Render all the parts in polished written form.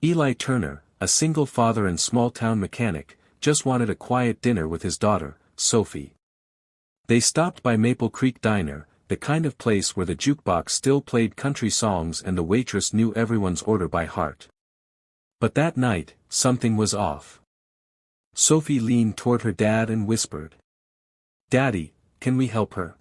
Eli Turner, a single father and small-town mechanic, just wanted a quiet dinner with his daughter, Sophie. They stopped by Maple Creek Diner, the kind of place where the jukebox still played country songs and the waitress knew everyone's order by heart. But that night, something was off. Sophie leaned toward her dad and whispered, "Daddy, can we help her?"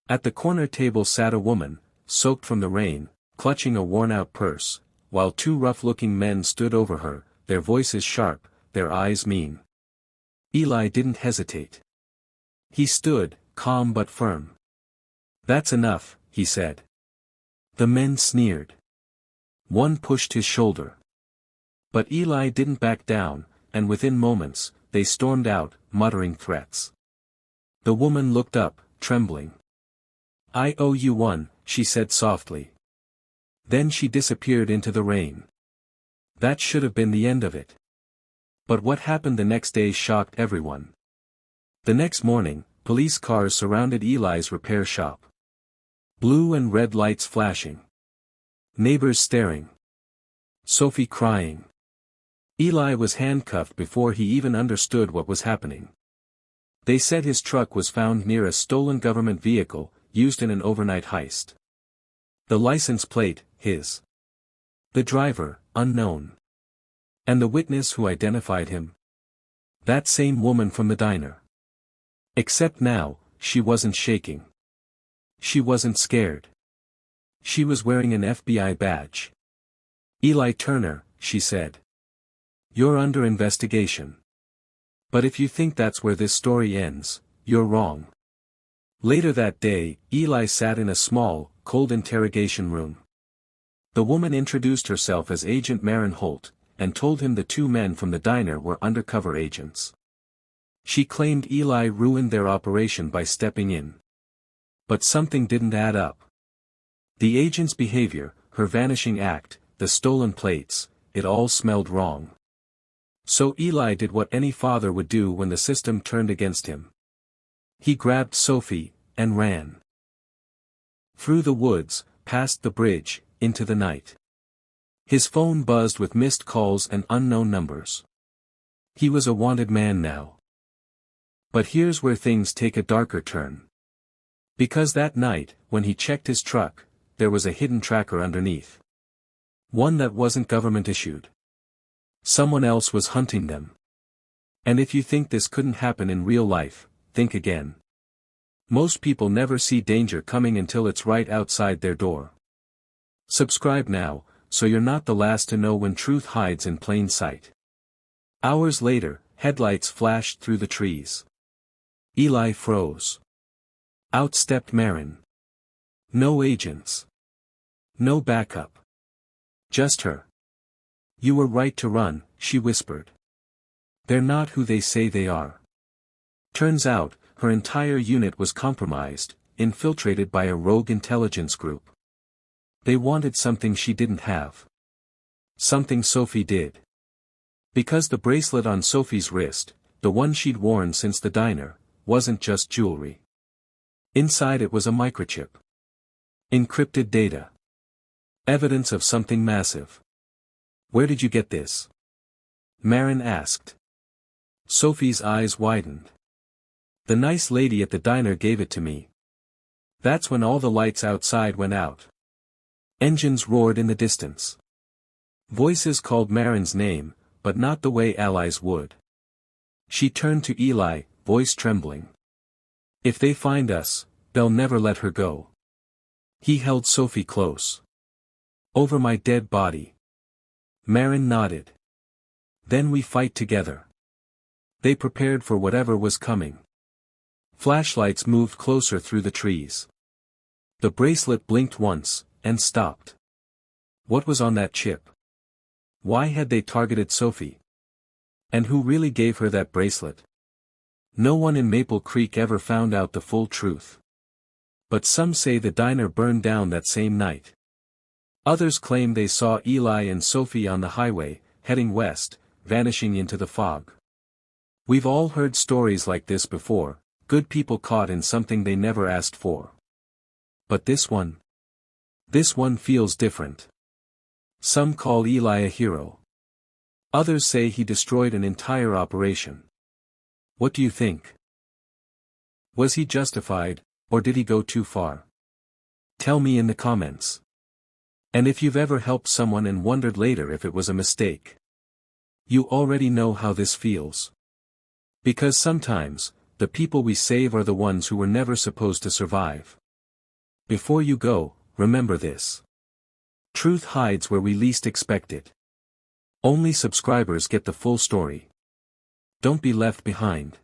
At the corner table sat a woman, soaked from the rain, clutching a worn-out purse, while two rough-looking men stood over her, their voices sharp, their eyes mean. Eli didn't hesitate. He stood, calm but firm. "That's enough," he said. The men sneered. One pushed his shoulder. But Eli didn't back down, and within moments, they stormed out, muttering threats. The woman looked up, trembling. "I owe you one," she said softly. Then she disappeared into the rain. That should have been the end of it. But what happened the next day shocked everyone. The next morning, police cars surrounded Eli's repair shop. Blue and red lights flashing. Neighbors staring. Sophie crying. Eli was handcuffed before he even understood what was happening. They said his truck was found near a stolen government vehicle, used in an overnight heist. The license plate, his. The driver, unknown. And the witness who identified him? That same woman from the diner. Except now, she wasn't shaking. She wasn't scared. She was wearing an FBI badge. "Eli Turner," she said. "You're under investigation. But if you think that's where this story ends, you're wrong." Later that day, Eli sat in a small, cold interrogation room. The woman introduced herself as Agent Maren Holt, and told him the two men from the diner were undercover agents. She claimed Eli ruined their operation by stepping in. But something didn't add up. The agent's behavior, her vanishing act, the stolen plates, it all smelled wrong. So Eli did what any father would do when the system turned against him. He grabbed Sophie, and ran. Through the woods, past the bridge, into the night. His phone buzzed with missed calls and unknown numbers. He was a wanted man now. But here's where things take a darker turn. Because that night, when he checked his truck, there was a hidden tracker underneath. One that wasn't government issued. Someone else was hunting them. And if you think this couldn't happen in real life, think again. Most people never see danger coming until it's right outside their door. Subscribe now, so you're not the last to know when truth hides in plain sight. Hours later, headlights flashed through the trees. Eli froze. Out stepped Maren. No agents. No backup. Just her. "You were right to run," she whispered. "They're not who they say they are." Turns out, her entire unit was compromised, infiltrated by a rogue intelligence group. They wanted something she didn't have. Something Sophie did. Because the bracelet on Sophie's wrist, the one she'd worn since the diner, wasn't just jewelry. Inside it was a microchip. Encrypted data. Evidence of something massive. "Where did you get this?" Maren asked. Sophie's eyes widened. "The nice lady at the diner gave it to me." That's when all the lights outside went out. Engines roared in the distance. Voices called Maren's name, but not the way allies would. She turned to Eli, voice trembling. "If they find us, they'll never let her go." He held Sophie close. "Over my dead body." Maren nodded. "Then we fight together." They prepared for whatever was coming. Flashlights moved closer through the trees. The bracelet blinked once, and stopped. What was on that chip? Why had they targeted Sophie? And who really gave her that bracelet? No one in Maple Creek ever found out the full truth. But some say the diner burned down that same night. Others claim they saw Eli and Sophie on the highway, heading west, vanishing into the fog. We've all heard stories like this before, good people caught in something they never asked for. But this one? This one feels different. Some call Eli a hero. Others say he destroyed an entire operation. What do you think? Was he justified, or did he go too far? Tell me in the comments. And if you've ever helped someone and wondered later if it was a mistake. You already know how this feels. Because sometimes, the people we save are the ones who were never supposed to survive. Before you go, remember this. Truth hides where we least expect it. Only subscribers get the full story. Don't be left behind.